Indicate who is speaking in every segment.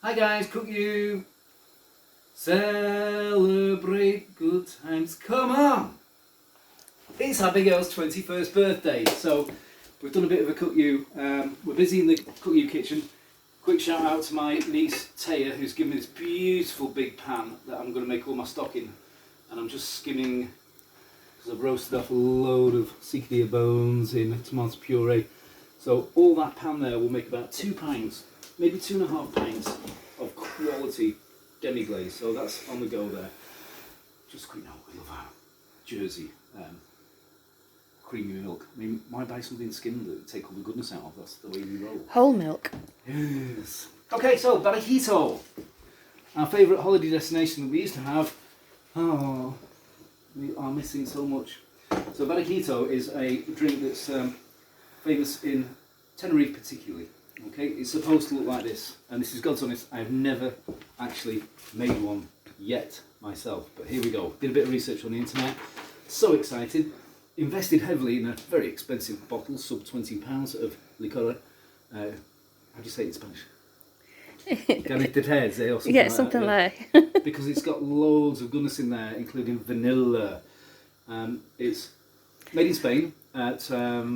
Speaker 1: Hi guys, cook you. Celebrate good times. Come on! It's Abigail's 21st birthday, so we've done a bit of a cook you. We're busy in the cook you kitchen. Quick shout out to my niece Taya, who's given me this beautiful big pan that I'm going to make all my stock in. And I'm just skimming, because I've roasted off a load of cicada bones in tomato puree. So all that pan there will make about 2 pints, maybe 2.5 pints of quality demi-glaze. So that's on the go there. Just quick note, we love our Jersey creamy milk. I mean, why buy something skimmed that take all the goodness out of? That's the way we roll.
Speaker 2: Whole milk.
Speaker 1: Yes. Okay, so Barraquito, our favourite holiday destination that we used to have. Oh, we are missing so much. So Barraquito is a drink that's famous in Tenerife particularly. Okay, it's supposed to look like this, and this is God's honest, I've never actually made one yet myself, but here we go. Did a bit of research on the internet, so excited. Invested heavily in a very expensive bottle, sub £20 of licor. How do you say it in Spanish? Garnish de Tez, or something like
Speaker 2: something
Speaker 1: that,
Speaker 2: like.
Speaker 1: Because it's got loads of goodness in there, including vanilla. It's made in Spain at I'll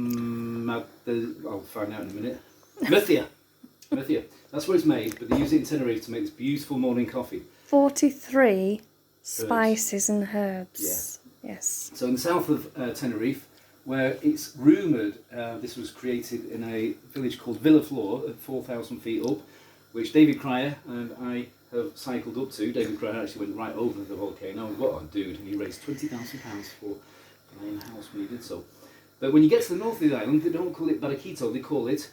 Speaker 1: find out in a minute. Murcia. That's where it's made, but they use it in Tenerife to make this beautiful morning coffee.
Speaker 2: 43 spices and herbs.
Speaker 1: Yeah.
Speaker 2: Yes.
Speaker 1: So in the south of Tenerife, where it's rumoured this was created in a village called Villaflor at 4,000 feet up, which David Cryer and I have cycled up to. David Cryer actually went right over the volcano. What a dude. He raised £20,000 for buying a house when he did so. But when you get to the north of the island, they don't call it Barraquito, they call it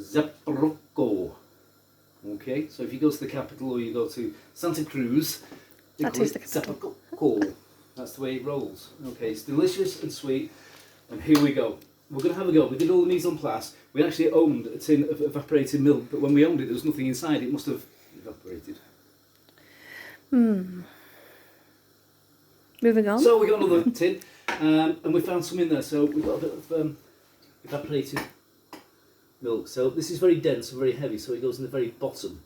Speaker 1: Zaporco. Okay, so if you go to the capital or you go to Santa Cruz, they
Speaker 2: That
Speaker 1: call
Speaker 2: is
Speaker 1: it
Speaker 2: the capital.
Speaker 1: Zaporco. That's the way it rolls. Okay, it's delicious and sweet. And here we go. We're going to have a go. We did all the mise en place. We actually owned a tin of evaporated milk, but when we owned it, there was nothing inside. It must have evaporated.
Speaker 2: Moving on.
Speaker 1: So we got another tin, and we found some in there. So we've got a bit of evaporated milk. So this is very dense and very heavy, so it goes in the very bottom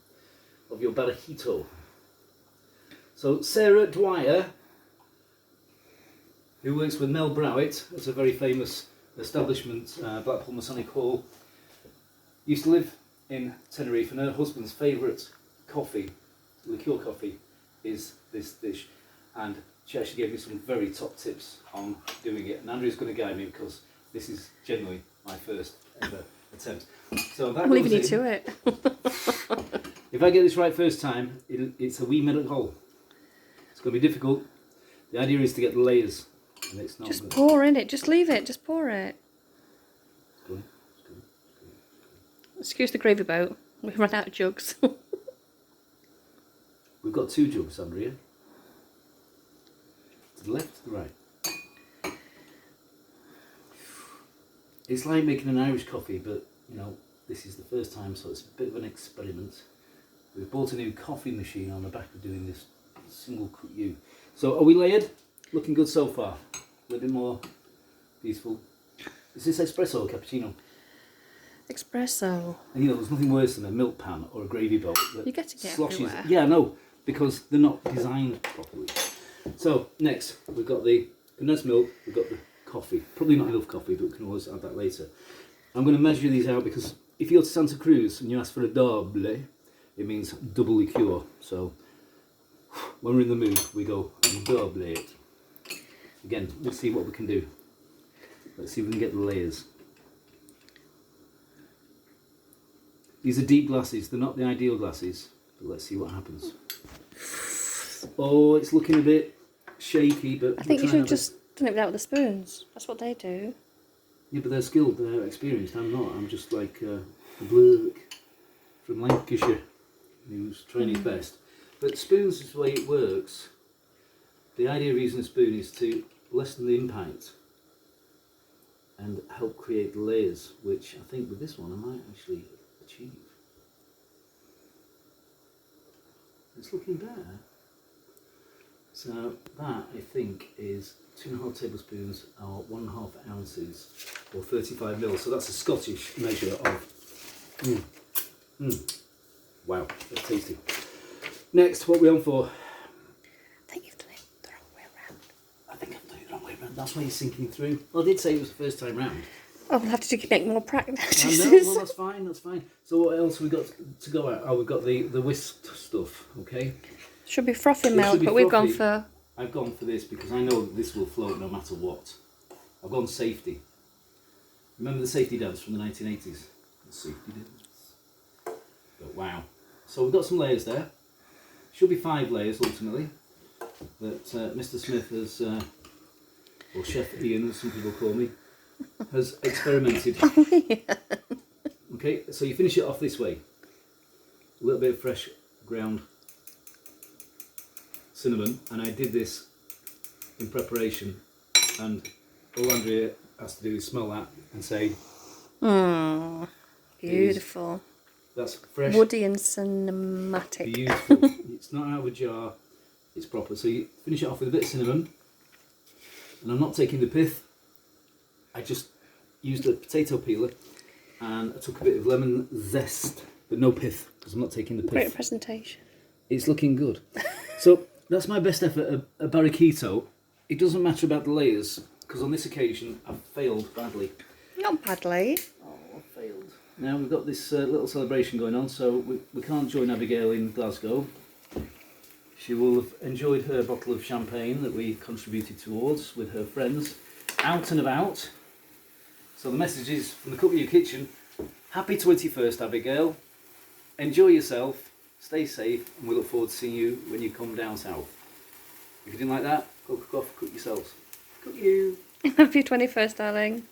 Speaker 1: of your Barraquito. So Sarah Dwyer, who works with Mel Browett at a very famous establishment, Blackpool Masonic Hall, used to live in Tenerife, and her husband's favourite coffee, liqueur coffee, is this dish. And she actually gave me some very top tips on doing it. And Andrew's going to guide me because this is generally my first ever attempt. So that
Speaker 2: I'm leaving you to it.
Speaker 1: If I get this right first time, it's a wee minute hole. It's going to be difficult. The idea is to get the layers. And it's not
Speaker 2: Just pour in it. Just leave it. Just pour it.
Speaker 1: It's going.
Speaker 2: Excuse the gravy boat. We've run out of jugs.
Speaker 1: We've got 2 jugs, Andrea. To the left, to the right. It's like making an Irish coffee, but you know, this is the first time, so it's a bit of an experiment. We've bought a new coffee machine on the back of doing this single cook you. So are we layered? Looking good so far. A little bit more beautiful. Is this espresso or cappuccino?
Speaker 2: Espresso.
Speaker 1: And you know, there's nothing worse than a milk pan or a gravy boat that
Speaker 2: You get to get
Speaker 1: sloshes.
Speaker 2: everywhere.
Speaker 1: Yeah, no, because they're not designed properly. So next, we've got the condensed milk. We've got the coffee. Probably not enough coffee, but we can always add that later. I'm going to measure these out because if you go to Santa Cruz and you ask for a double, it means double liqueur. So when we're in the mood, we go double it. Again, let's see what we can do. Let's see if we can get the layers. These are deep glasses. They're not the ideal glasses, but let's see what happens. Oh, it's looking a bit shaky, but
Speaker 2: I think you should have just done it without the spoons. That's what they do.
Speaker 1: Yeah, but they're skilled, they're experienced. I'm not. I'm just like a bloke from Lancashire who's trying his best. But spoons is the way it works. The idea of using a spoon is to lessen the impact and help create the layers, which I think with this one I might actually achieve. It's looking better. So that, I think, is 2.5 tablespoons or 1.5 ounces or 35 ml. So that's a Scottish measure of Wow, that's tasty. Next, what are we on for?
Speaker 2: I think you've done it the wrong way around.
Speaker 1: I think I'm doing it the wrong way around. That's why you're sinking through. Well, I did say it was the first time round.
Speaker 2: Oh, we'll have to make more practice.
Speaker 1: I know, well, that's fine, that's fine. So what else have we got to go at? Oh, we've got the whisked stuff, okay?
Speaker 2: Should be frothy
Speaker 1: It
Speaker 2: milk,
Speaker 1: should be
Speaker 2: but we've gone
Speaker 1: frothy.
Speaker 2: for...
Speaker 1: I've gone for this because I know that this will float no matter what. I've gone safety. Remember the safety dance from the 1980s? The safety dance. But wow. So we've got some layers there. Should be 5 layers ultimately. That Mr. Smith has, or Chef Ian as some people call me, has experimented.
Speaker 2: Oh, yeah.
Speaker 1: Okay, so you finish it off this way. A little bit of fresh ground cinnamon, and I did this in preparation, and all Andrea has to do is smell that and say,
Speaker 2: Mmm, beautiful.
Speaker 1: that's fresh,
Speaker 2: Woody and cinematic.
Speaker 1: beautiful. It's not out of a jar, it's proper. So you finish it off with a bit of cinnamon, and I'm not taking the pith, I just used a potato peeler and I took a bit of lemon zest, but no pith, because I'm not taking the pith.
Speaker 2: Great presentation.
Speaker 1: It's looking good. So that's my best effort, a barraquito. It doesn't matter about the layers, because on this occasion I've failed badly.
Speaker 2: Not badly.
Speaker 1: Oh, I've failed. Now we've got this little celebration going on, so we can't join Abigail in Glasgow. She will have enjoyed her bottle of champagne that we contributed towards with her friends, out and about. So the message is from the Cook With You Kitchen, happy 21st Abigail, enjoy yourself, stay safe, and we look forward to seeing you when you come down south. If you didn't like that, cook yourselves. Cook you.
Speaker 2: Happy 21st, darling.